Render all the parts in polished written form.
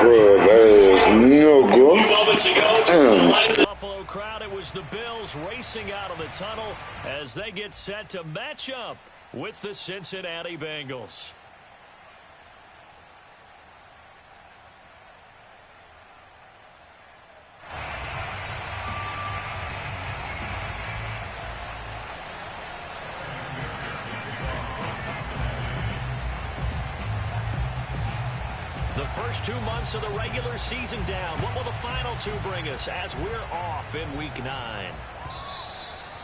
scrub ass nigga. Buffalo crowd, it was the Bills racing out of the tunnel as they get set to match up with the Cincinnati Bengals. The first 2 months of the regular season down. What will the final 2 bring us as we're off in Week 9?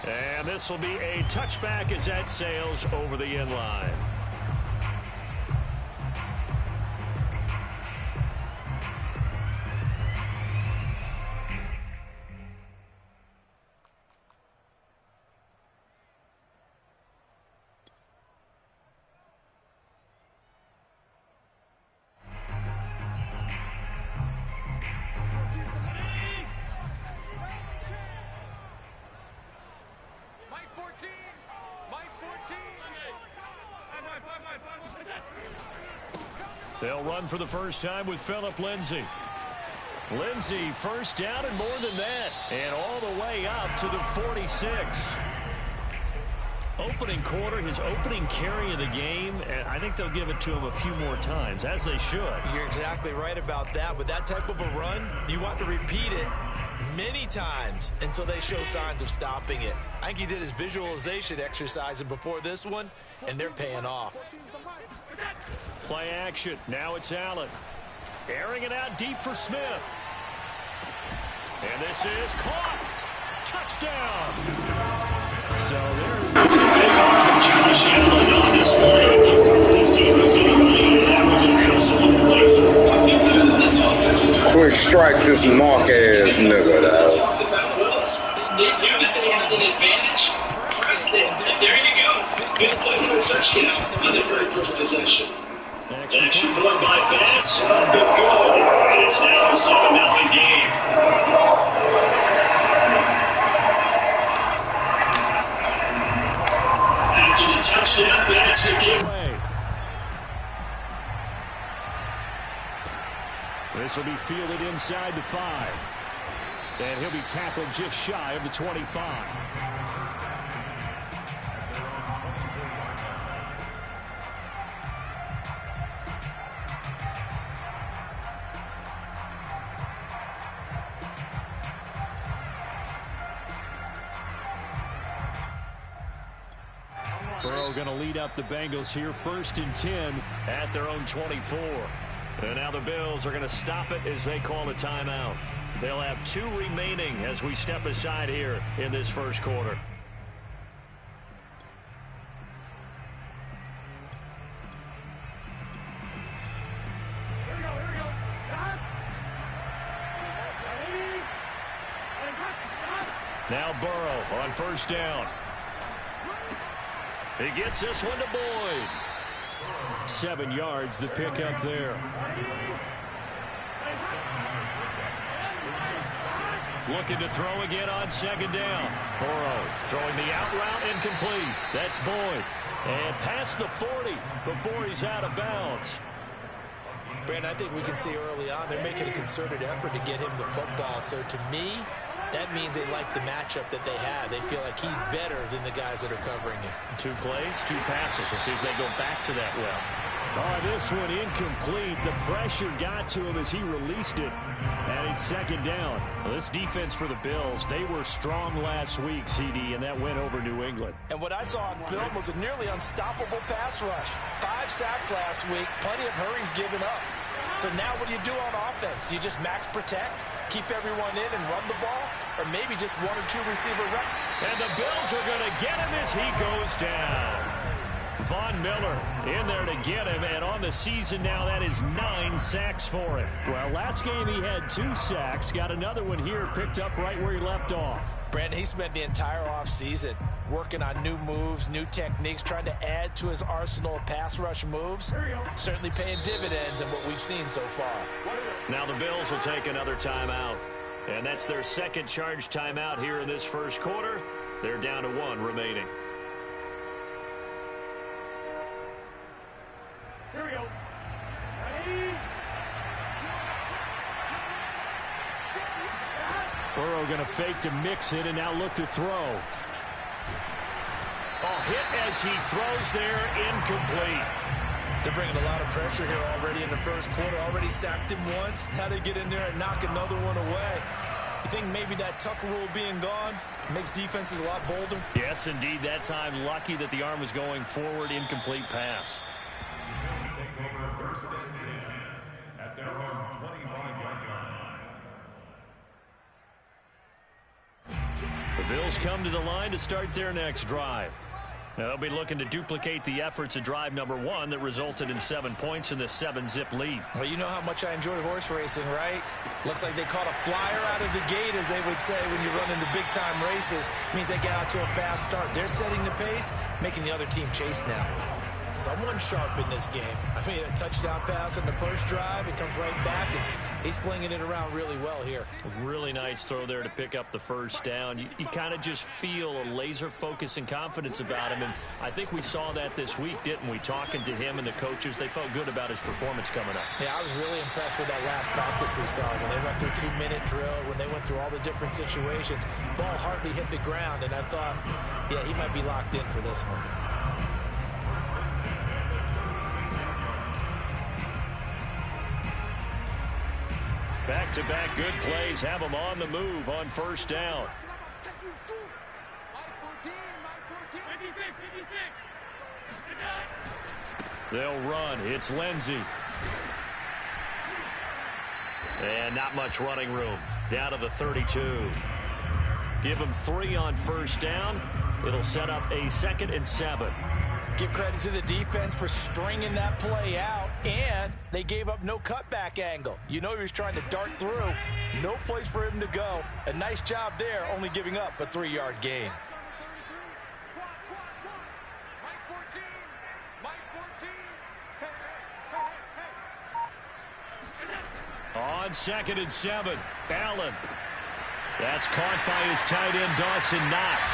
And this will be a touchback as that sails over the end line. They'll run for the first time with Phillip Lindsay. Lindsay first down and more than that. And all the way up to the 46. Opening quarter, his opening carry of the game, and I think they'll give it to him a few more times, as they should. You're exactly right about that. With that type of a run, you want to repeat it many times until they show signs of stopping it. I think he did his visualization exercises before this one, and they're paying off. Play action. Now it's Allen. Airing it out deep for Smith. And this is caught. Touchdown. So there's quick strike this mark ass nigga, dog. They knew that they had an advantage. Pressed it. And there you go. Good play for a touchdown on the very first possession. Next point by Bass. Good. And it's now a 7-0 game. After the touchdown, Bass to kick. This will be fielded inside the 5. And he'll be tackled just shy of the 25. Burrow going to lead up the Bengals here, 1st and 10 at their own 24. And now the Bills are going to stop it as they call a timeout. They'll have 2 remaining as we step aside here in this first quarter. Now Burrow on 1st down. He gets this one to Boyd. 7 yards, the pickup there. Looking to throw again on 2nd down. Burrow throwing the out route incomplete. That's Boyd. And past the 40 before he's out of bounds. Brandon, I think we can see early on they're making a concerted effort to get him the football. So to me, that means they like the matchup that they have. They feel like he's better than the guys that are covering him. 2 plays, 2 passes. We'll see if they go back to that well. Oh, this one incomplete. The pressure got to him as he released it. And it's 2nd down. Well, this defense for the Bills, they were strong last week, CD, and that went over New England. And what I saw on film was a nearly unstoppable pass rush. 5 sacks last week, plenty of hurries given up. So now what do you do on offense? You just max protect, keep everyone in and run the ball, or maybe just 1 or 2 receiver reps. And the Bills are going to get him as he goes down. Von Miller in there to get him, and on the season now, that is 9 sacks for him. Well, last game he had 2 sacks, got another one here, picked up right where he left off. Brandon, he spent the entire offseason working on new moves, new techniques, trying to add to his arsenal of pass rush moves. Certainly paying dividends in what we've seen so far. Now the Bills will take another timeout, and that's their 2nd charge timeout here in this first quarter. They're down to 1 remaining. Here we go. Ready? Burrow going to fake to mix it and now look to throw. A hit as he throws there, incomplete. They're bringing a lot of pressure here already in the first quarter. Already sacked him once. Now they get in there and knock another one away. You think maybe that Tucker rule being gone makes defenses a lot bolder? Yes, indeed. That time, lucky that the arm was going forward. Incomplete pass. The Bills come to the line to start their next drive. Now, they'll be looking to duplicate the efforts of drive number 1 that resulted in 7 points in the 7-zip lead. Well, you know how much I enjoy horse racing, right? Looks like they caught a flyer out of the gate, as they would say when you're running the big-time races. It means they get out to a fast start. They're setting the pace, making the other team chase now. Someone sharp in this game. I mean, a touchdown pass on the first drive. It comes right back, and he's flinging it around really well here. A really nice throw there to pick up the first down. You kind of just feel a laser focus and confidence about him, and I think we saw that this week, didn't we? Talking to him and the coaches, they felt good about his performance coming up. Yeah, I was really impressed with that last practice we saw when they went through 2-minute drill, when they went through all the different situations. Ball hardly hit the ground, and I thought, yeah, he might be locked in for this one. Back-to-back good plays have them on the move on first down. They'll run. It's Lindsey. And not much running room. Down to the 32. Give them 3 on first down. It'll set up a 2nd and 7. Give credit to the defense for stringing that play out, and they gave up no cutback angle. You know he was trying to dart through. No place for him to go. A nice job there, only giving up a 3-yard gain. On 2nd and 7, Allen. That's caught by his tight end, Dawson Knox.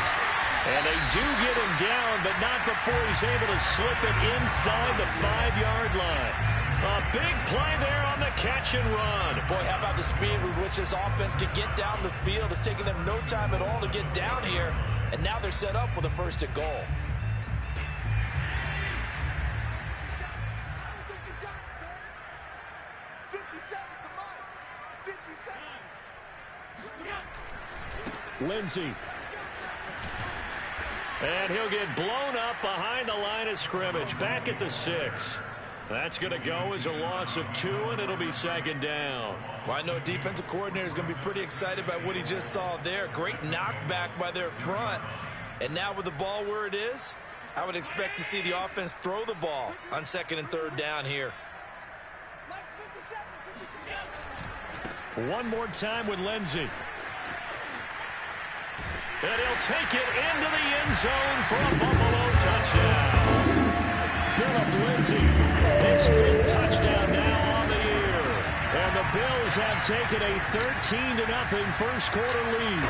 And they do get him down, but not before he's able to slip it inside the 5-yard line. A big play there on the catch and run. Boy, how about the speed with which this offense can get down the field? It's taken them no time at all to get down here. And now they're set up with a 1st and goal. Lindsey. And he'll get blown up behind the line of scrimmage. Back at the 6. That's going to go as a loss of 2, and it'll be 2nd down. Well, I know defensive coordinator is going to be pretty excited about what he just saw there. Great knockback by their front. And now with the ball where it is, I would expect to see the offense throw the ball on 2nd and 3rd down here. One more time with Lindsey. And he'll take it into the end zone for a Buffalo touchdown. Phillip Lindsey, his 5th touchdown now on the year. And the Bills have taken a 13-0 first quarter lead.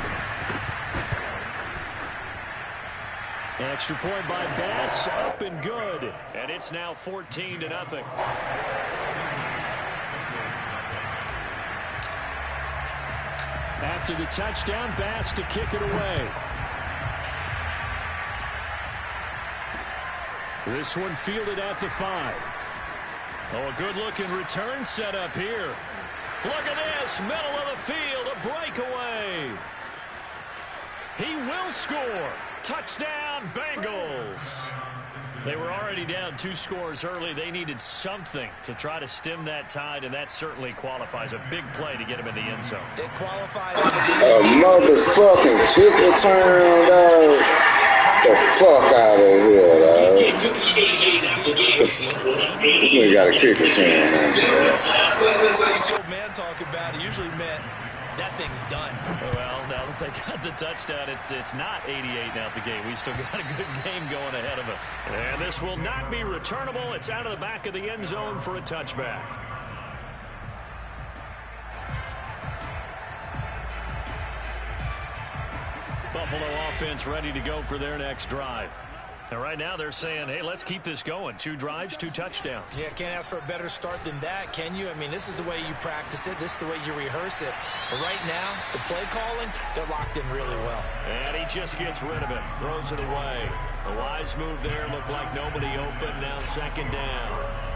Extra point by Bass, up and good. And it's now 14-0. After the touchdown, Bass to kick it away. This one fielded at the 5. Oh, a good-looking return set up here. Look at this, middle of the field, a breakaway. He will score. Touchdown, Bengals. They were already down 2 scores early. They needed something to try to stem that tide, and that certainly qualifies. A big play to get him in the end zone. It qualifies. A motherfucking kick return, dog. The fuck out of here, dog. This nigga got a kick return, man. Man talk about it usually meant that thing's done. Well, now that they got the touchdown, it's not 88 now at the game. We still got a good game going ahead of us. And this will not be returnable. It's out of the back of the end zone for a touchback. Buffalo offense ready to go for their next drive. And right now they're saying, hey, let's keep this going. 2 drives, 2 touchdowns. Yeah, can't ask for a better start than that, can you? I mean, this is the way you practice it. This is the way you rehearse it. But right now, the play calling, they're locked in really well. And he just gets rid of it. Throws it away. A wise move there. Looked like nobody open. Now 2nd down.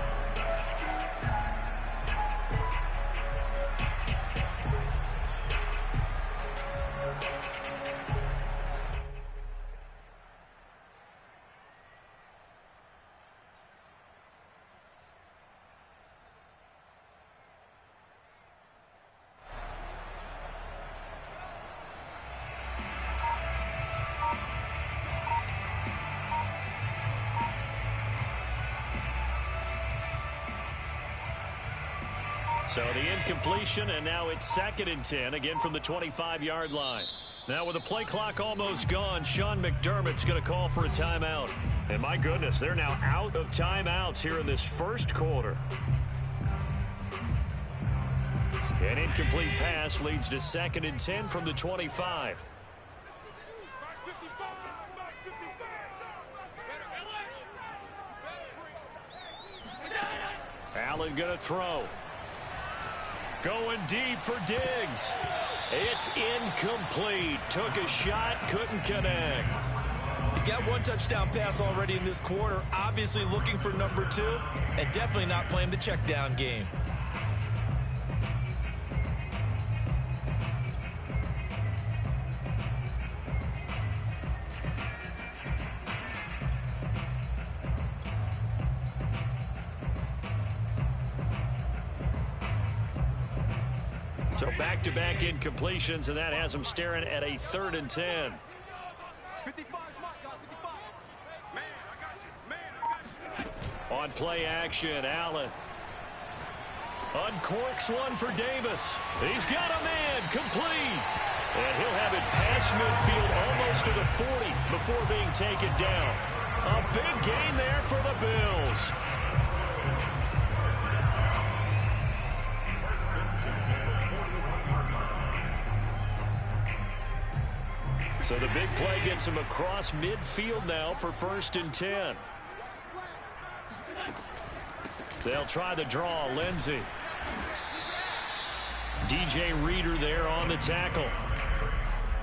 So the incompletion, and now it's 2nd and 10, again from the 25-yard line. Now with the play clock almost gone, Sean McDermott's going to call for a timeout. And my goodness, they're now out of timeouts here in this first quarter. An incomplete pass leads to 2nd and 10 from the 25. Allen going to throw. Going deep for Diggs. It's incomplete. Took a shot, couldn't connect. He's got 1 touchdown pass already in this quarter. Obviously looking for number 2, and definitely not playing the check down game. So back-to-back incompletions, and that has them staring at a 3rd and 10. 55, man, I got you. On play action, Allen uncorks one for Davis. He's got a man, complete. And he'll have it past midfield almost to the 40 before being taken down. A big gain there for the Bills. So the big play gets him across midfield now for 1st and 10. They'll try the draw, Lindsey. DJ Reader there on the tackle.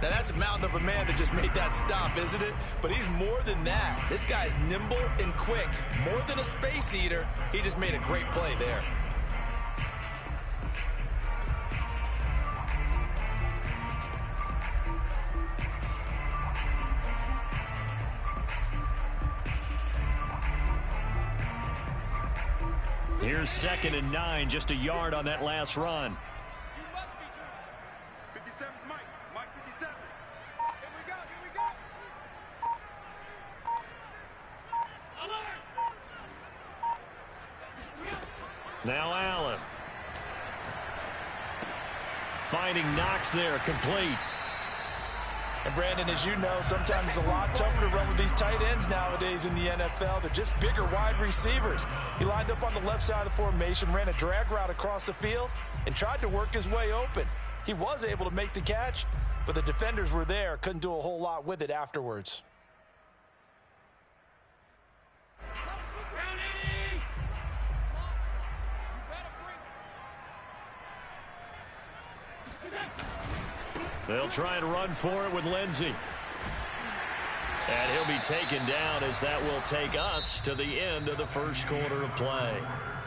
Now that's a mountain of a man that just made that stop, isn't it? But he's more than that. This guy's nimble and quick. More than a space eater. He just made a great play there. Here's 2nd and 9, just a yard on that last run. 57's Mike. Mike 57. Here we go. Now Allen. Finding Knox there, complete. And Brandon, as you know, sometimes it's a lot tougher to run with these tight ends nowadays in the NFL. They're just bigger wide receivers. He lined up on the left side of the formation, ran a drag route across the field, and tried to work his way open. He was able to make the catch, but the defenders were there, couldn't do a whole lot with it afterwards. They'll try and run for it with Lindsey. And he'll be taken down as that will take us to the end of the first quarter of play.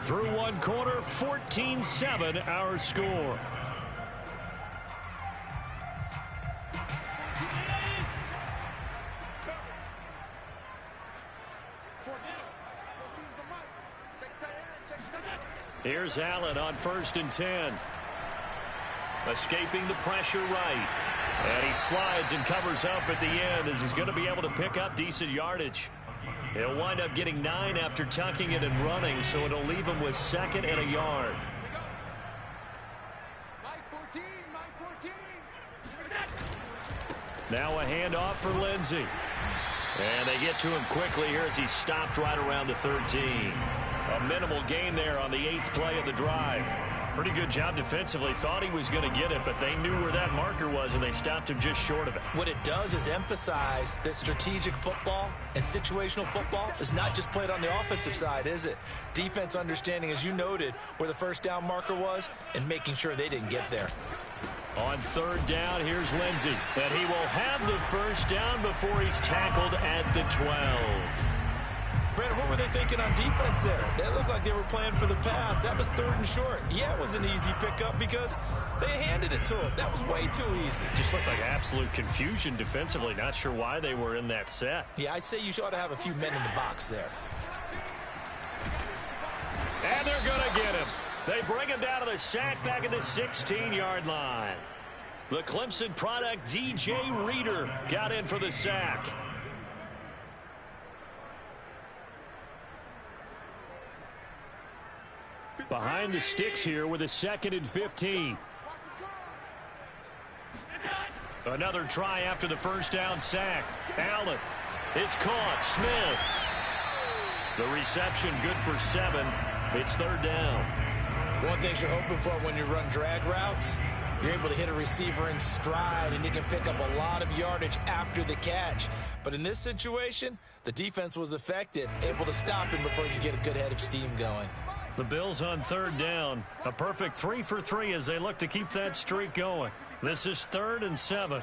Through one quarter, 14-7 our score. Here's Allen on 1st and 10. Escaping the pressure right. And he slides and covers up at the end as he's going to be able to pick up decent yardage. He'll wind up getting 9 after tucking it and running, so it'll leave him with 2nd and a yard. Now a handoff for Lindsey. And they get to him quickly here as he's stopped right around the 13. A minimal gain there on the 8th play of the drive. Pretty good job defensively. Thought he was going to get it, but they knew where that marker was, and they stopped him just short of it. What it does is emphasize that strategic football and situational football is not just played on the offensive side, is it? Defense understanding, as you noted, where the first down marker was and making sure they didn't get there. On third down, here's Lindsey. And he will have the first down before he's tackled at the 12. Brandon, what were they thinking on defense there? They looked like they were playing for the pass. That was third and short. Yeah, it was an easy pickup because they handed it to him. That was way too easy. Just looked like absolute confusion defensively. Not sure why they were in that set. Yeah, I'd say you ought to have a few men in the box there. And they're going to get him. They bring him down to the sack back at the 16-yard line. The Clemson product, DJ Reader, got in for the sack. Behind the sticks here with a 2nd and 15. Another try after the first down sack. Allen. It's caught. Smith. The reception good for 7. It's third down. One thing you're hoping for when you run drag routes, you're able to hit a receiver in stride, and you can pick up a lot of yardage after the catch. But in this situation, the defense was effective, able to stop him before you get a good head of steam going. The Bills on third down. A perfect 3 for 3 as they look to keep that streak going. This is 3rd and 7.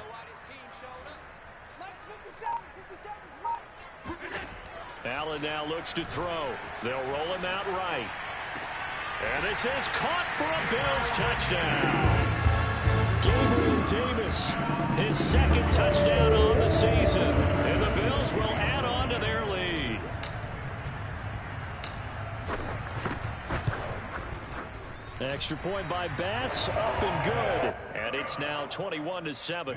Allen now looks to throw. They'll roll him out right. And this is caught for a Bills touchdown. Gabriel Davis, his 2nd touchdown on the season. And the Bills will add on to their lead. Extra point by Bass, up and good. And it's now 21-7.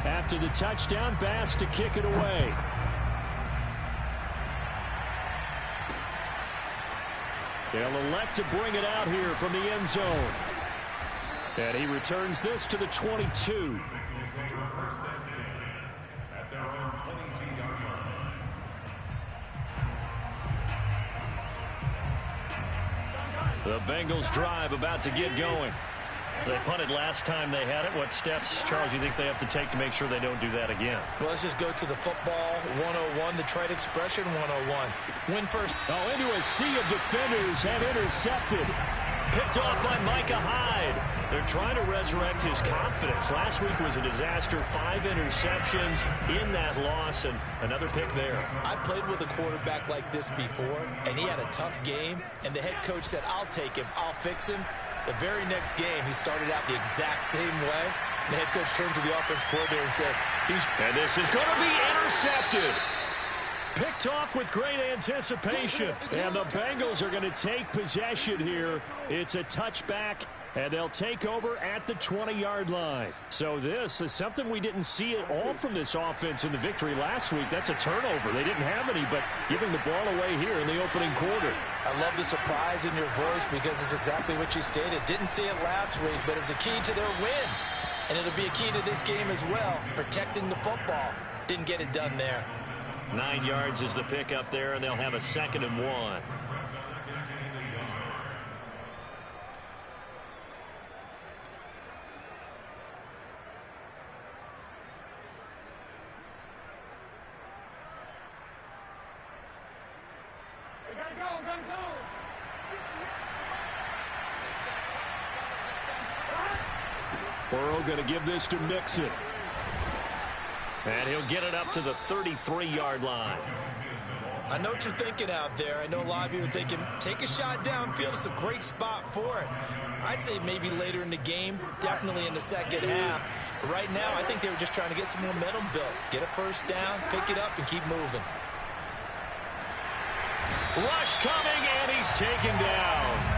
After the touchdown, Bass to kick it away. They'll elect to bring it out here from the end zone. And he returns this to the 22. The Bengals drive about to get going. They punted last time they had it. What steps, Charles, you think they have to take to make sure they don't do that again? Well, let's just go to the football 101, the trade expression 101. Win first. Oh, into a sea of defenders and intercepted. Picked off by Micah Hyde. They're trying to resurrect his confidence. Last week was a disaster. 5 interceptions in that loss, and another pick there. I played with a quarterback like this before, and he had a tough game, and the head coach said, I'll take him, I'll fix him. The very next game, he started out the exact same way. And the head coach turned to the offense coordinator and said, and this is going to be intercepted. Picked off with great anticipation. And the Bengals are going to take possession here. It's a touchback, and they'll take over at the 20-yard line. So this is something we didn't see at all from this offense in the victory last week. That's a turnover. They didn't have any, but giving the ball away here in the opening quarter. I love the surprise in your voice because it's exactly what you stated. Didn't see it last week, but it was a key to their win. And it'll be a key to this game as well, protecting the football. Didn't get it done there. 9 yards is the pickup there, and they'll have a 2nd and 1. Burrow going to give this to Mixon. And he'll get it up to the 33-yard line. I know what you're thinking out there. I know a lot of you are thinking, take a shot downfield. It's a great spot for it. I'd say maybe later in the game, definitely in the second half. But right now, I think they were just trying to get some momentum built. Get a first down, pick it up, and keep moving. Rush coming, and he's taken down.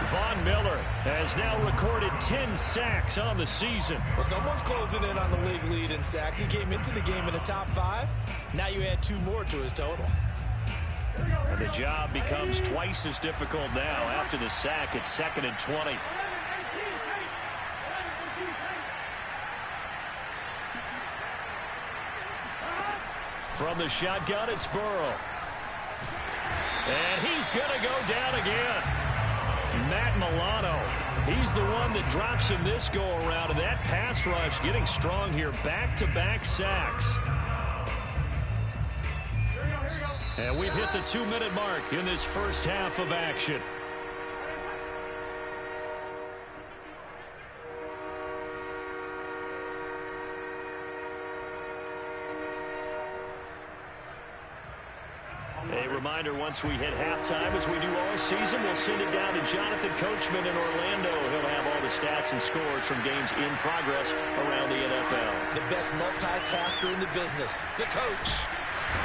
Von Miller has now recorded 10 sacks on the season. Well, someone's closing in on the league lead in sacks. He came into the game in the top 5. Now you add 2 more to his total. And the job becomes twice as difficult now. After the sack, it's 2nd and 20. From the shotgun, it's Burrow. And he's going to go down again. Matt Milano, he's the one that drops him this go-around. And that pass rush getting strong here. Back-to-back sacks. And we've hit the 2-minute mark in this first half of action. A reminder, once we hit halftime, as we do all season, we'll send it down to Jonathan Coachman in Orlando. He'll have all the stats and scores from games in progress around the NFL. The best multitasker in the business, the coach.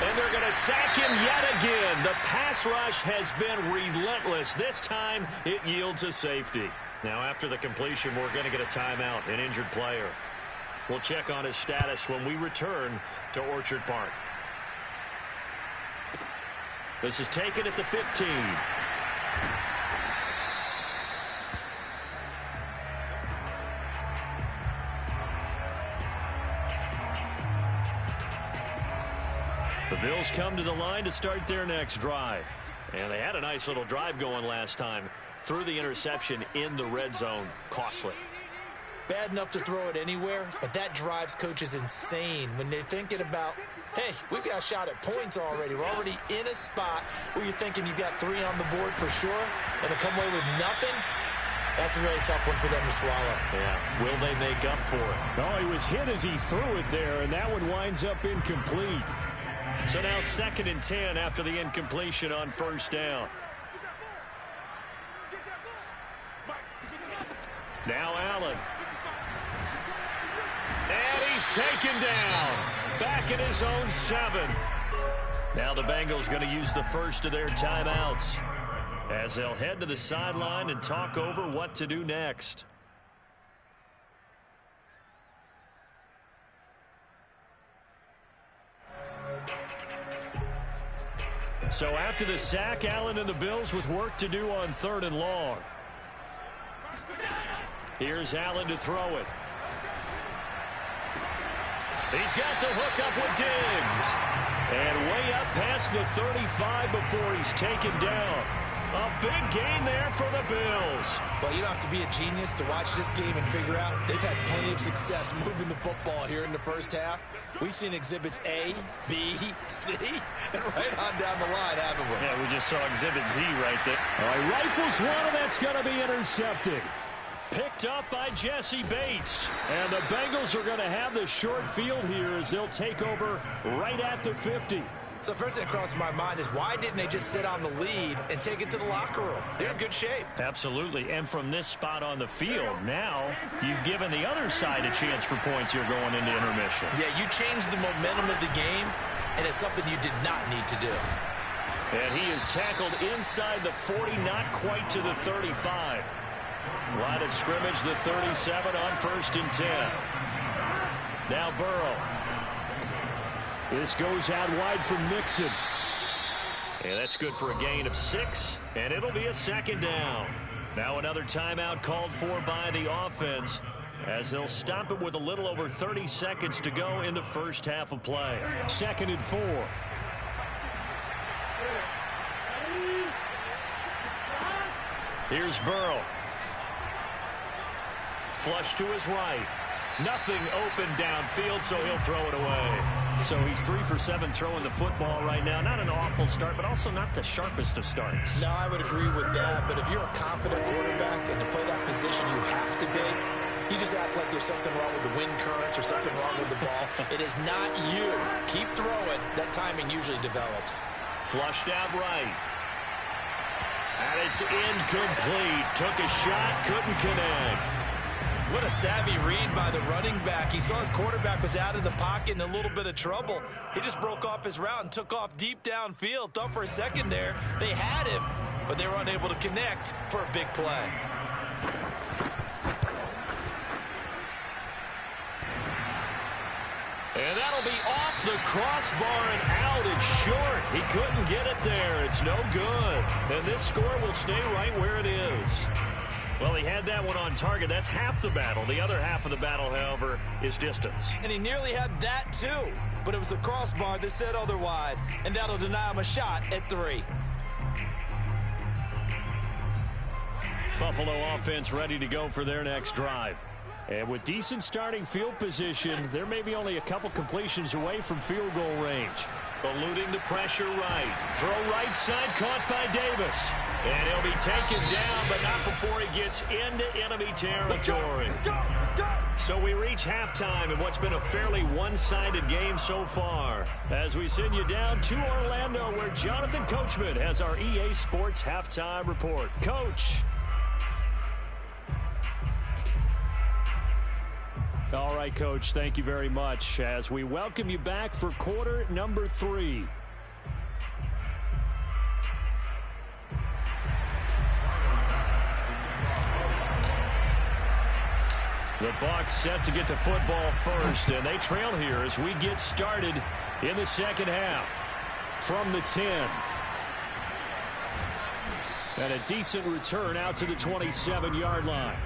And they're going to sack him yet again. The pass rush has been relentless. This time, it yields a safety. Now, after the completion, we're going to get a timeout, an injured player. We'll check on his status when we return to Orchard Park. This is taken at the 15. The Bills come to the line to start their next drive. And they had a nice little drive going last time. Threw the interception in the red zone. Costly. Bad enough to throw it anywhere, but that drives coaches insane when they're thinking about, hey, we've got a shot at points already. We're already in a spot where you're thinking you've got 3 on the board for sure, and to come away with nothing, that's a really tough one for them to swallow. Yeah, will they make up for it? Oh, he was hit as he threw it there, and that one winds up incomplete. So now 2nd and 10 after the incompletion on first down. Now Allen. And he's taken down. Back in his own 7. Now the Bengals going to use the first of their timeouts as they'll head to the sideline and talk over what to do next. So after the sack, Allen and the Bills with work to do on 3rd and long. Here's Allen to throw it. He's got the hook up with Diggs. And way up past the 35 before he's taken down. A big gain there for the Bills. Well, you don't have to be a genius to watch this game and figure out they've had plenty of success moving the football here in the first half. We've seen exhibits A, B, C, and right on down the line, haven't we? Yeah, we just saw exhibit Z right there. All right, rifles one, and that's going to be intercepted. Picked up by Jesse Bates. And the Bengals are going to have the short field here as they'll take over right at the 50. So first thing that crosses my mind is why didn't they just sit on the lead and take it to the locker room? They're in good shape. Absolutely. And from this spot on the field, now you've given the other side a chance for points here going into intermission. Yeah, you changed the momentum of the game, and it's something you did not need to do. And he is tackled inside the 40, not quite to the 35. Line of scrimmage, the 37 on 1st and 10. Now Burrow. This goes out wide from Mixon. And that's good for a gain of 6, and it'll be a 2nd down. Now another timeout called for by the offense as they'll stop it with a little over 30 seconds to go in the first half of play. 2nd and 4. Here's Burrow. Flush to his right. Nothing open downfield, so he'll throw it away. So he's 3 for 7 throwing the football right now. Not an awful start, but also not the sharpest of starts. No, I would agree with that. But if you're a confident quarterback and to play that position, you have to be. You just act like there's something wrong with the wind currents or something wrong with the ball. It is not you. Keep throwing. That timing usually develops. Flushed out right. And it's incomplete. Took a shot, couldn't connect. What a savvy read by the running back. He saw his quarterback was out of the pocket in a little bit of trouble. He just broke off his route and took off deep downfield. Thought for a second there they had him, but they were unable to connect for a big play. And that'll be off the crossbar and out. It's short. He couldn't get it there. It's no good. And this score will stay right where it is. Well, he had that one on target. That's half the battle. The other half of the battle, however, is distance. And he nearly had that, too. But it was the crossbar that said otherwise. And that'll deny him a shot at 3. Buffalo offense ready to go for their next drive. And with decent starting field position, they're maybe only a couple completions away from field goal range. Eluding the pressure right. Throw right side caught by Davis. And he'll be taken down, but not before he gets into enemy territory. So we reach halftime in what's been a fairly one-sided game so far. As we send you down to Orlando, where Jonathan Coachman has our EA Sports Halftime Report. Coach. All right, Coach, thank you very much as we welcome you back for quarter number 3. The Bucs set to get the football first, and they trail here as we get started in the second half. From the 10. And a decent return out to the 27-yard line.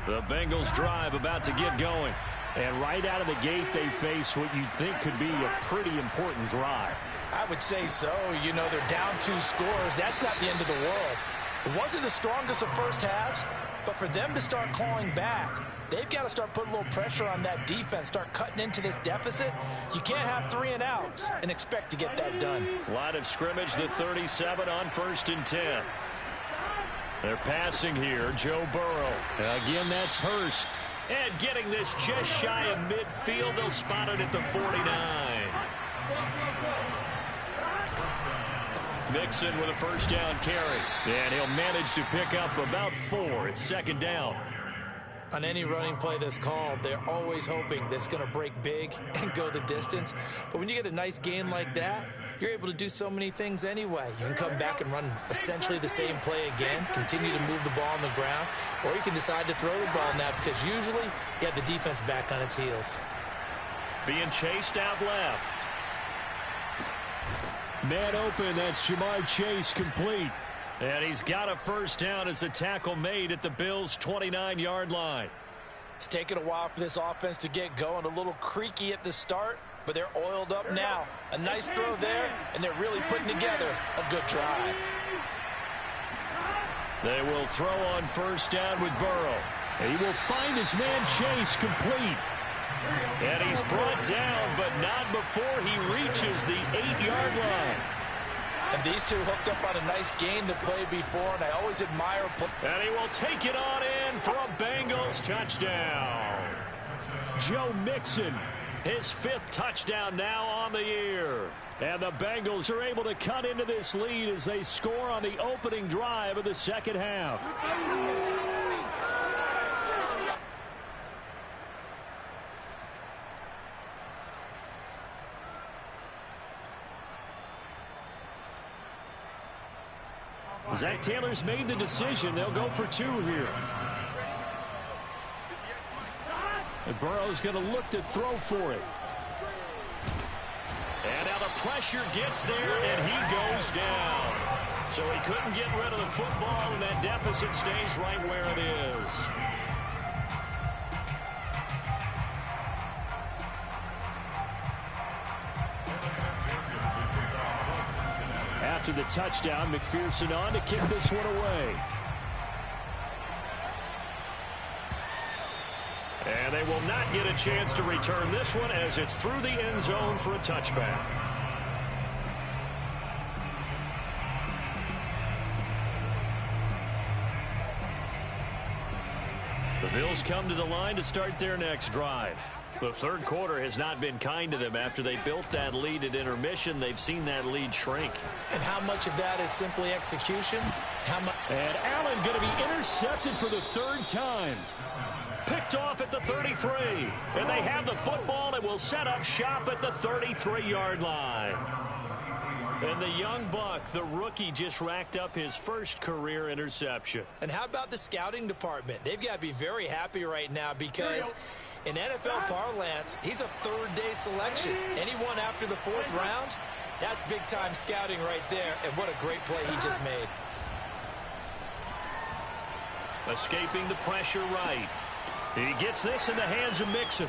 The Bengals drive about to get going. And right out of the gate, they face what you'd think could be a pretty important drive. I would say so. You know, they're down 2 scores. That's not the end of the world. It wasn't the strongest of first halves, but for them to start clawing back, they've got to start putting a little pressure on that defense, start cutting into this deficit. You can't have 3 and outs and expect to get that done. Line of scrimmage, the 37 on 1st and 10. They're passing here, Joe Burrow. Again, that's Hurst. And getting this just shy of midfield, they'll spot it at the 49. Mixon with a first down carry. And he'll manage to pick up about 4. It's 2nd down. On any running play that's called, they're always hoping that it's going to break big and go the distance. But when you get a nice game like that, you're able to do so many things anyway. You can come back and run essentially the same play again, continue to move the ball on the ground, or you can decide to throw the ball now because usually you have the defense back on its heels. Being chased out left. Man open, that's Jamar Chase complete. And he's got a first down as the tackle made at the Bills' 29-yard line. It's taken a while for this offense to get going. A little creaky at the start, but they're oiled up now. A nice throw there, and they're really putting together a good drive. They will throw on first down with Burrow. He will find his man Chase complete. And he's brought down, but not before he reaches the 8-yard line. And these two hooked up on a nice gain to play before, and I always admire play. And he will take it on in for a Bengals touchdown. Joe Mixon, his 5th touchdown now on the year. And the Bengals are able to cut into this lead as they score on the opening drive of the second half. Zach Taylor's made the decision. They'll go for 2 here. And Burrow's going to look to throw for it. And now the pressure gets there, and he goes down. So he couldn't get rid of the football, and that deficit stays right where it is. After the touchdown, McPherson on to kick this one away. And they will not get a chance to return this one as it's through the end zone for a touchback. The Bills come to the line to start their next drive. The third quarter has not been kind to them. After they built that lead at intermission, they've seen that lead shrink. And how much of that is simply execution? And Allen going to be intercepted for the 3rd time. Picked off at the 33. And they have the football and will set up shop at the 33-yard line. And the young buck, the rookie, just racked up his first career interception. And how about the scouting department? They've got to be very happy right now because in NFL parlance, he's a 3rd-day selection. Anyone after the 4th round, That's big-time scouting right there, and what a great play he just made. Escaping the pressure right. He gets this in the hands of Mixon.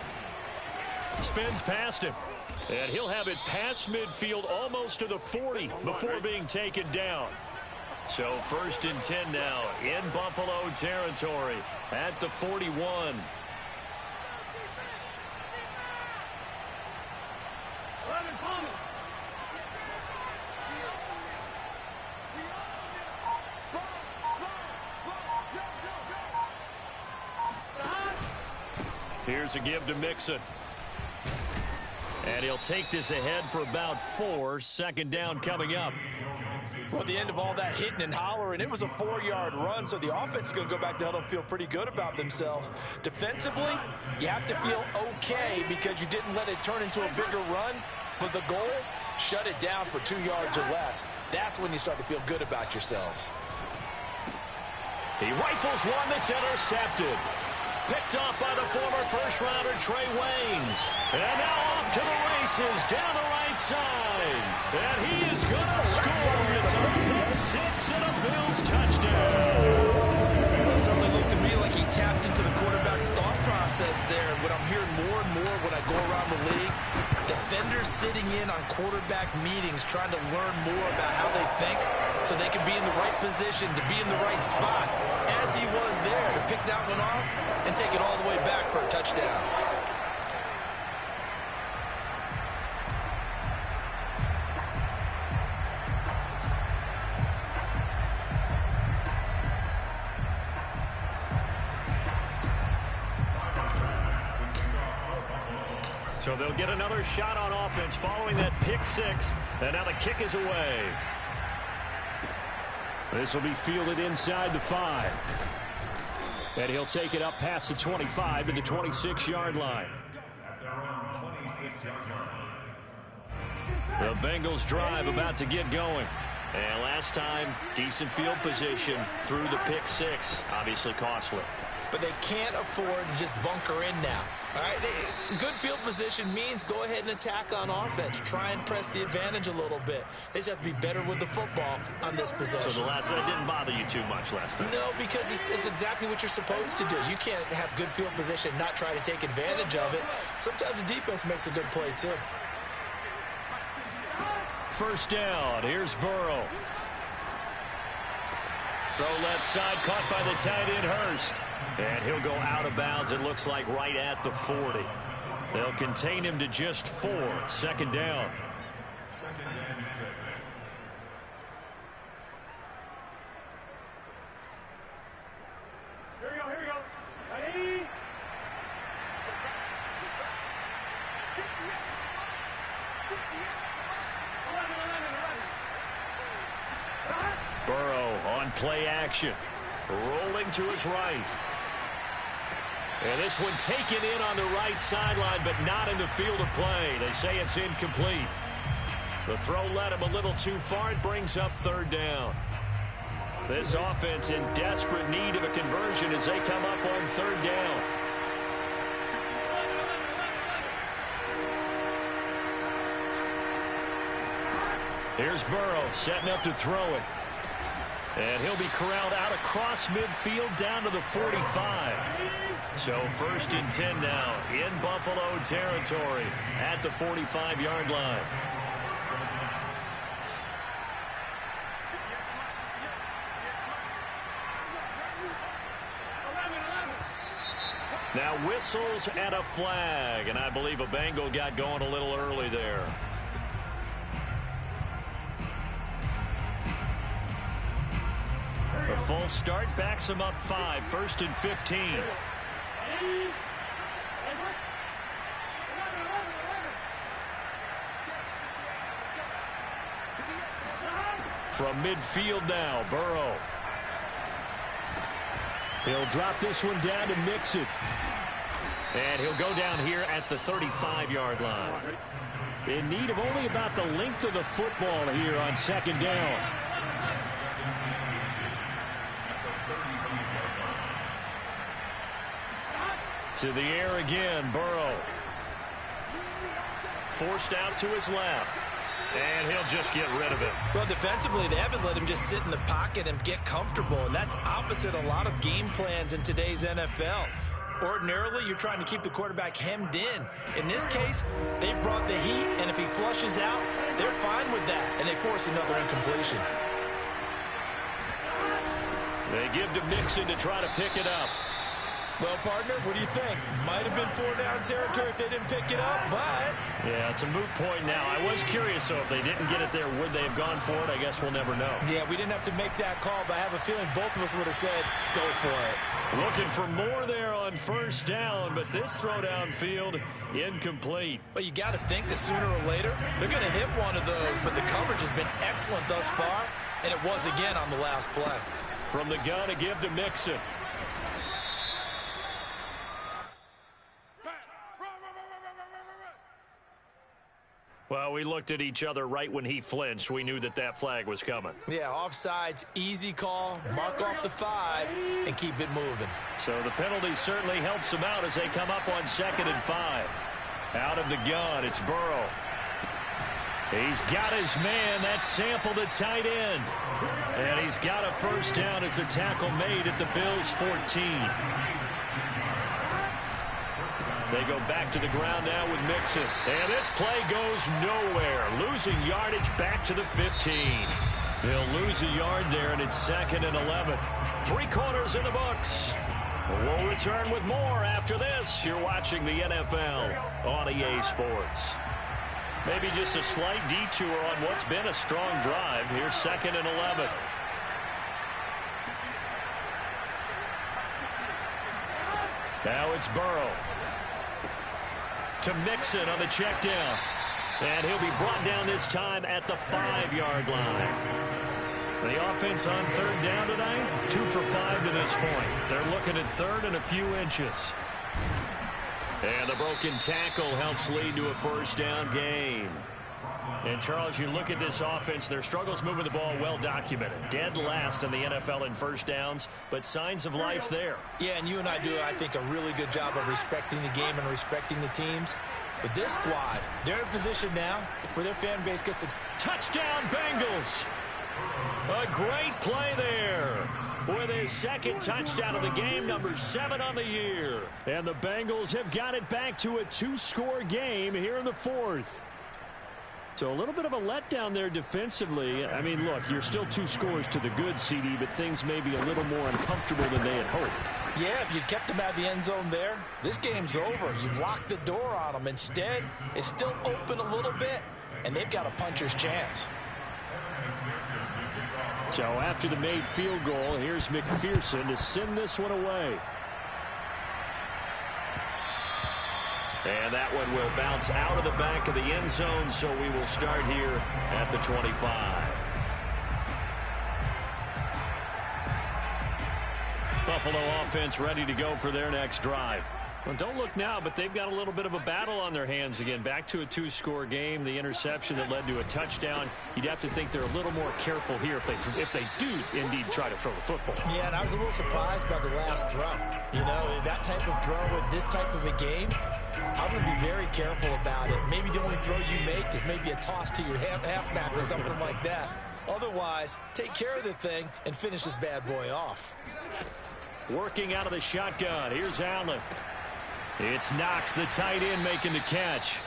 Spins past him. And he'll have it past midfield almost to the 40 before being taken down. So 1st and 10 now in Buffalo territory at the 41. Here's a give to Mixon. And he'll take this ahead for about 4. 2nd down coming up. Well, at the end of all that hitting and hollering, it was a 4-yard run, so the offense is going to go back to huddle and feel pretty good about themselves. Defensively, you have to feel okay because you didn't let it turn into a bigger run, but the goal, shut it down for 2 yards or less. That's when you start to feel good about yourselves. He rifles one that's intercepted. Picked off by the former first-rounder Trey Waynes. And now off to the races down the right side. And he is going to score. It's a pick six and a Bills touchdown. Well, it certainly looked to me like he tapped into the quarterback's thought process there. And what I'm hearing more and more when I go around the league, defenders sitting in on quarterback meetings trying to learn more about how they think so they can be in the right position to be in the right spot, as he was there to pick that one off and take it all the way back for a touchdown. So they'll get another shot on offense following that pick six. And now the kick is away. This will be fielded inside the 5. And he'll take it up past the 25 to the 26-yard line. The Bengals drive about to get going. And last time, decent field position through the pick six. Obviously costly. But they can't afford to just bunker in now. All right, good field position means go ahead and attack on offense. Try and press the advantage a little bit. They just have to be better with the football on this possession. So the last one didn't bother you too much last time? No, because it's exactly what you're supposed to do. You can't have good field position and not try to take advantage of it. Sometimes the defense makes a good play, too. 1st down. Here's Burrow. Throw left side, caught by the tight end Hurst. And he'll go out of bounds, it looks like, right at the 40. They'll contain him to just 4. 2nd down. Here we go. Ready? Burrow on play action. Rolling to his right. And this one taken in on the right sideline, but not in the field of play. They say it's incomplete. The throw led him a little too far. It brings up 3rd down. This offense in desperate need of a conversion as they come up on 3rd down. Here's Burrow setting up to throw it. And he'll be corralled out across midfield down to the 45. So 1st and 10 now in Buffalo territory at the 45-yard line. Now whistles and a flag, and I believe a Bengal got going a little early there. A full start backs him up 5, 1st and 15. From midfield now, Burrow. He'll drop this one down to Mixon. And he'll go down here at the 35-yard line. In need of only about the length of the football here on 2nd down. To the air again, Burrow. Forced out to his left. And he'll just get rid of it. Well, defensively, they haven't let him just sit in the pocket and get comfortable, and that's opposite a lot of game plans in today's NFL. Ordinarily, you're trying to keep the quarterback hemmed in. In this case, they brought the heat, and if he flushes out, they're fine with that, and they force another incompletion. They give to Mixon to try to pick it up. Well, partner, what do you think? Might have been 4-down territory if they didn't pick it up, but... Yeah, it's a moot point now. I was curious, so if they didn't get it there, would they have gone for it? I guess we'll never know. Yeah, we didn't have to make that call, but I have a feeling both of us would have said, go for it. Looking for more there on first down, but this throw downfield, incomplete. Well, you got to think that sooner or later, they're going to hit one of those, but the coverage has been excellent thus far, and it was again on the last play. From the gun to give to Mixon. Well, we looked at each other right when he flinched. We knew that that flag was coming. Yeah, offsides, easy call, mark off the 5, and keep it moving. So the penalty certainly helps them out as they come up on 2nd and 5. Out of the gun, it's Burrow. He's got his man. That's Sample, the tight end. And he's got a first down as the tackle made at the Bills' 14. They go back to the ground now with Mixon. And this play goes nowhere. Losing yardage back to the 15. They'll lose a yard there, and it's 2nd and 11. 3 quarters in the books. We'll return with more after this. You're watching the NFL on EA Sports. Maybe just a slight detour on what's been a strong drive. Here's 2nd and 11. Now it's Burrow. To Mixon on the check down. And he'll be brought down this time at the 5-yard line. The offense on 3rd down tonight, 2 for 5 to this point. They're looking at 3rd and a few inches. And the broken tackle helps lead to a first down gain. And, Charles, you look at this offense, their struggles moving the ball well documented. Dead last in the NFL in first downs, but signs of life there. Yeah, and you and I do, I think, a really good job of respecting the game and respecting the teams. But this squad, they're in a position now where their fan base gets a touchdown, Bengals. A great play there. With his 2nd touchdown of the game, number 7 on the year. And the Bengals have got it back to a 2-score game here in the 4th. So a little bit of a letdown there defensively. I mean, look, you're still 2 scores to the good, CD, but things may be a little more uncomfortable than they had hoped. Yeah, if you'd kept them at the end zone there, this game's over. You've locked the door on them. Instead, it's still open a little bit, and they've got a puncher's chance. So after the made field goal, here's McPherson to send this one away. And that one will bounce out of the back of the end zone, so we will start here at the 25. Buffalo offense ready to go for their next drive. Well, don't look now, but they've got a little bit of a battle on their hands again. Back to a 2-score game. The interception that led to a touchdown. You'd have to think they're a little more careful here if they do indeed try to throw the football. Yeah, and I was a little surprised by the last throw. You know, that type of throw with this type of a game, I'm going to be very careful about it. Maybe the only throw you make is maybe a toss to your halfback or something like that. Otherwise, take care of the thing and finish this bad boy off. Working out of the shotgun. Here's Allen. It's Knox, the tight end, making the catch.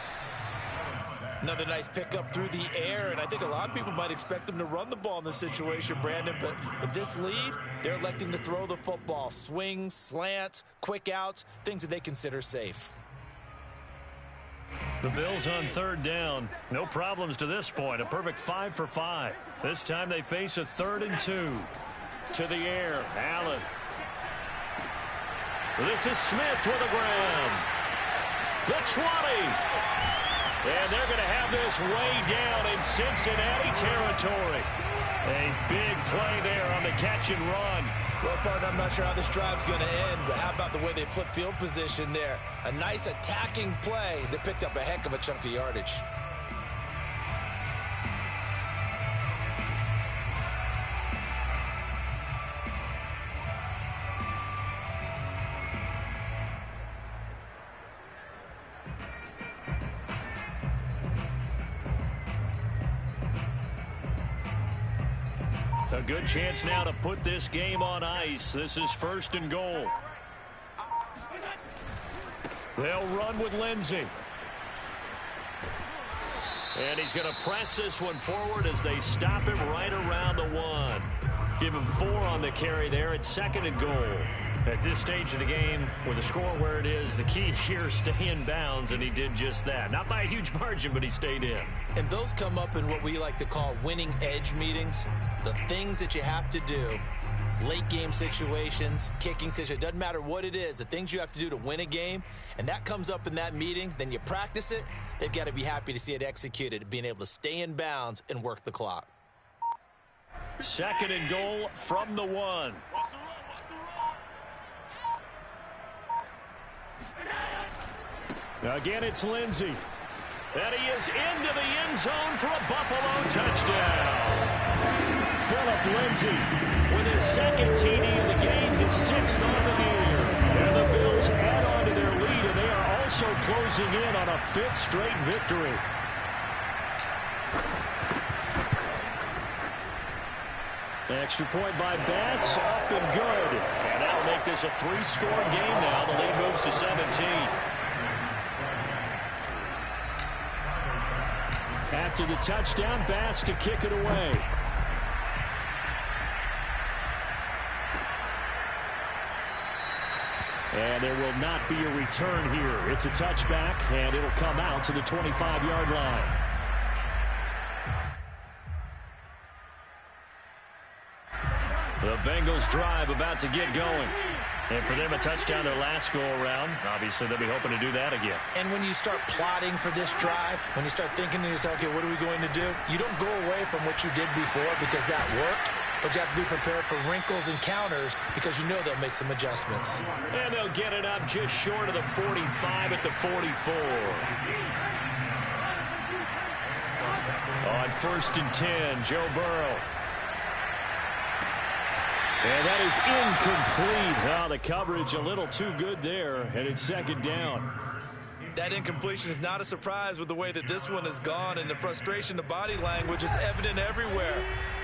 Another nice pickup through the air, and I think a lot of people might expect them to run the ball in this situation, Brandon, but with this lead, they're electing to throw the football. Swings, slants, quick outs, things that they consider safe. The Bills on 3rd down. No problems to this point. A perfect 5 for 5. This time they face a 3rd and 2. To the air, Allen. This is Smith with a grab. The 20. And they're going to have this way down in Cincinnati territory. A big play there on the catch and run. Well, partner, I'm not sure how this drive's going to end, but how about the way they flip field position there? A nice attacking play that picked up a heck of a chunk of yardage. A good chance now to put this game on ice. This is 1st and goal. They'll run with Lindsey. And he's going to press this one forward as they stop him right around the 1. Give him 4 on the carry there. It's 2nd and goal. At this stage of the game, with the score where it is, the key here, stay in bounds, and he did just that. Not by a huge margin, but he stayed in. And those come up in what we like to call winning edge meetings. The things that you have to do, late game situations, kicking situations, doesn't matter what it is, the things you have to do to win a game, and that comes up in that meeting, then you practice it. They've got to be happy to see it executed, being able to stay in bounds and work the clock. 2nd and goal from the 1. Again, it's Lindsey. And he is into the end zone for a Buffalo touchdown. Philip Lindsey with his 2nd TD of the game, his 6th on the year. And the Bills add on to their lead, and they are also closing in on a 5th straight victory. Extra point by Bass, up and good. And that'll make this a 3-score game now. The lead moves to 17. After the touchdown, Bass to kick it away. And there will not be a return here. It's a touchback, and it'll come out to the 25-yard line. The Bengals drive about to get going. And for them, a touchdown their last go-around. Obviously, they'll be hoping to do that again. And when you start plotting for this drive, when you start thinking to yourself, okay, what are we going to do? You don't go away from what you did before because that worked, but you have to be prepared for wrinkles and counters because you know they'll make some adjustments. And they'll get it up just short of the 45 at the 44. On 1st and 10, Joe Burrow. And that is incomplete. Oh, the coverage a little too good there, and it's 2nd down. That incompletion is not a surprise with the way that this one has gone, and the frustration, the body language is evident everywhere.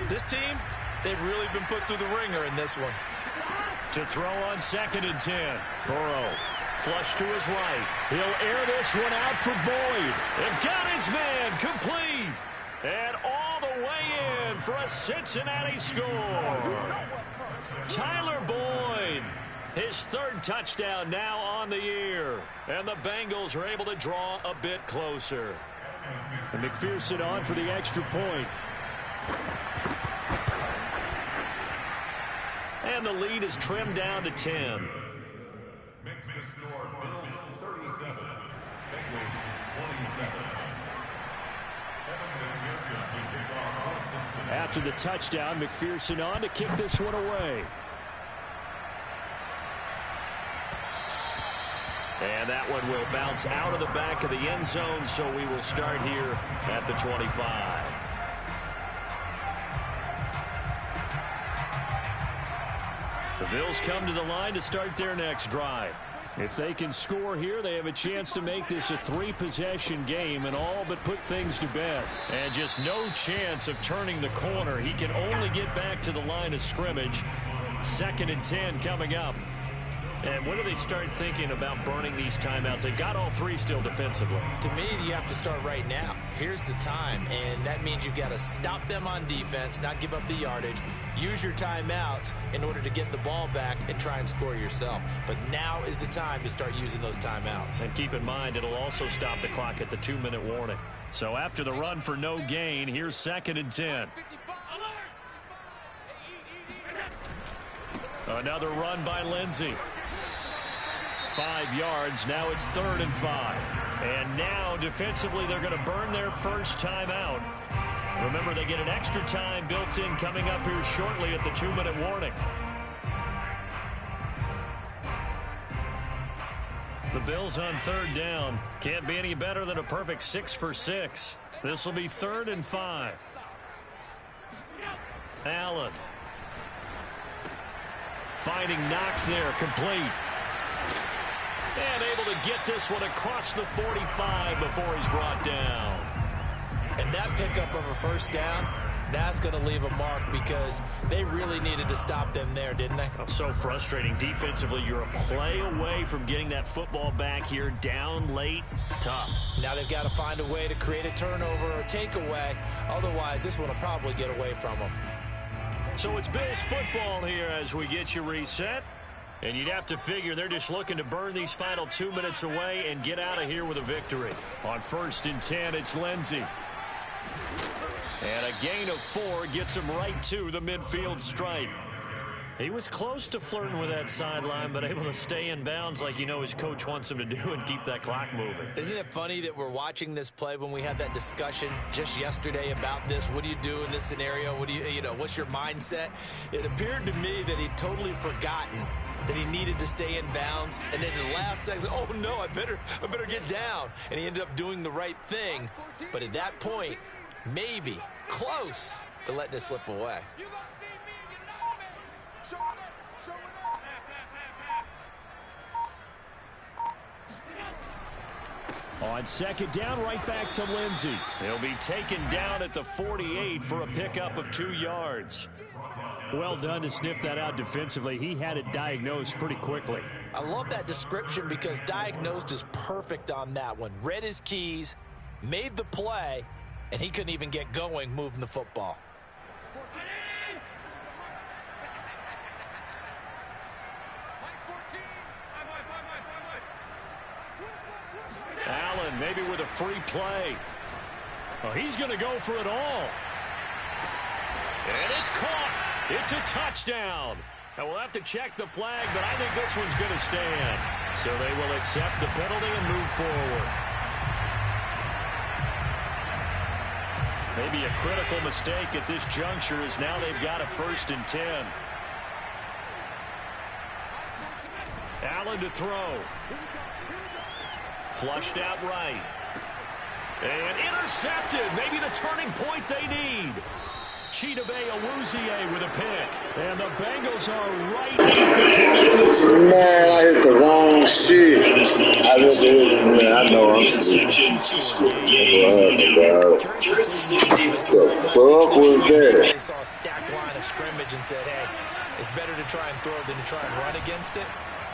This team, they've really been put through the ringer in this one. To throw on 2nd and 10. Burrow, flush to his right. He'll air this one out for Boyd. And got his man complete. And all the way in for a Cincinnati score. Tyler Boyd, his 3rd touchdown now on the year. And the Bengals are able to draw a bit closer. And McPherson on for the extra point. And the lead is trimmed down to 10. Makes the score Bills 37, Bengals 27. After the touchdown, McPherson on to kick this one away. And that one will bounce out of the back of the end zone, so we will start here at the 25. The Bills come to the line to start their next drive. If they can score here, they have a chance to make this a 3-possession game and all but put things to bed. And just no chance of turning the corner. He can only get back to the line of scrimmage. 2nd and 10 coming up. And when do they start thinking about burning these timeouts? They've got all 3 still defensively. To me, you have to start right now. Here's the time, and that means you've got to stop them on defense, not give up the yardage, use your timeouts in order to get the ball back and try and score yourself. But now is the time to start using those timeouts. And keep in mind, it'll also stop the clock at the 2-minute warning. So after the run for no gain, here's 2nd and 10. Another run by Lindsey. 5 yards. Now it's 3rd and 5. And now defensively they're going to burn their first timeout. Remember, they get an extra time built in coming up here shortly at the 2-minute warning. The Bills on 3rd down. Can't be any better than a perfect 6 for 6. This will be 3rd and 5. Allen. Finding Knox there, complete. And able to get this one across the 45 before he's brought down. And that pickup of a first down, That's going to leave a mark because they really needed to stop them there, didn't they? Oh, so frustrating. Defensively, you're a play away from getting that football back here. Down late, tough. Now they've got to find a way to create a turnover or takeaway. Otherwise, this one will probably get away from them. So it's Bills football here as we get you reset. And you'd have to figure they're just looking to burn these final 2 minutes away and get out of here with a victory. On 1st and 10, it's Lindsey. And a gain of 4 gets him right to the midfield stripe. He was close to flirting with that sideline, but able to stay in bounds like you know his coach wants him to do and keep that clock moving. Isn't it funny that we're watching this play when we had that discussion just yesterday about this? What do you do in this scenario? What do you know, what's your mindset? It appeared to me that he'd totally forgotten that he needed to stay in bounds, and then in the last second, oh no, I better get down. And he ended up doing the right thing. But at that point, maybe close to letting it slip away. On 2nd down, right back to Lindsey. He'll be taken down at the 48 for a pickup of 2 yards. Well done to sniff that out defensively. He had it diagnosed pretty quickly. I love that description because diagnosed is perfect on that one. Read his keys, made the play, and he couldn't even get going moving the football. Allen maybe with a free play. Oh, he's going to go for it all. And it's caught. It's a touchdown. Now we'll have to check the flag, but I think this one's going to stand. So they will accept the penalty and move forward. Maybe a critical mistake at this juncture as now they've got a 1st and 10. Allen to throw. Flushed out right. And intercepted. Maybe the turning point they need. Chidobe Awuzie with a pick. And the Bengals are right. Man, I hit the wrong shit. I just hit, man, I know I'm stupid. That's what happened, dog. The fuck was that? They saw a stacked line of scrimmage and said, hey, it's better to try and throw than to try and run against it.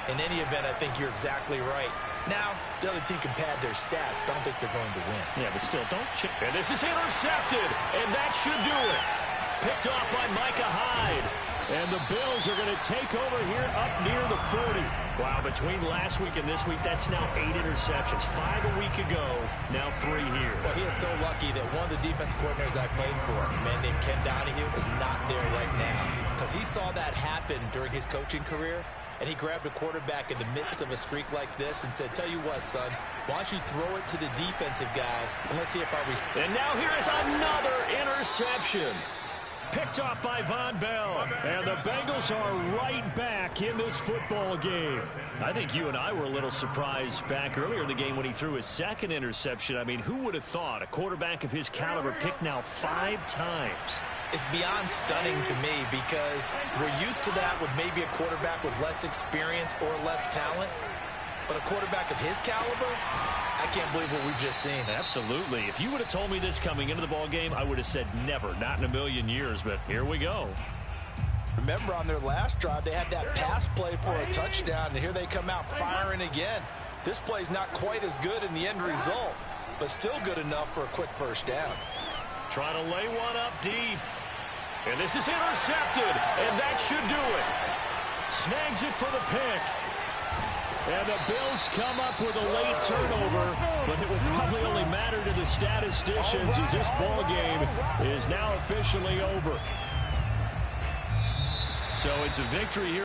In any event, I think you're exactly right. Now, the other team can pad their stats, but I don't think they're going to win. Yeah, but still, don't chip. And this is intercepted, and that should do it. Picked off by Micah Hyde. And the Bills are going to take over here up near the 40. Wow, between last week and this week, that's now 8 interceptions. 5 a week ago, now 3 here. Well, he is so lucky that one of the defense coordinators I played for, a man named Ken Donahue, is not there right now. Because he saw that happen during his coaching career, and he grabbed a quarterback in the midst of a streak like this and said, tell you what, son, why don't you throw it to the defensive guys, and let's see if our... And now here is another interception. Picked off by Von Bell. And the Bengals are right back in this football game. I think you and I were a little surprised back earlier in the game when he threw his 2nd interception. I mean, who would have thought a quarterback of his caliber picked now 5 times? It's beyond stunning to me because we're used to that with maybe a quarterback with less experience or less talent. But a quarterback of his caliber, I can't believe what we've just seen. Absolutely. If you would have told me this coming into the ball game, I would have said never, not in a million years. But here we go. Remember on their last drive, they had that pass play for a touchdown, and here they come out firing again. This play's not quite as good in the end result, but still good enough for a quick 1st down. Trying to lay one up deep. And this is intercepted, and that should do it. Snags it for the pick. And the Bills come up with a late turnover, but it will probably only matter to the statisticians as this ball game is now officially over. So it's a victory here.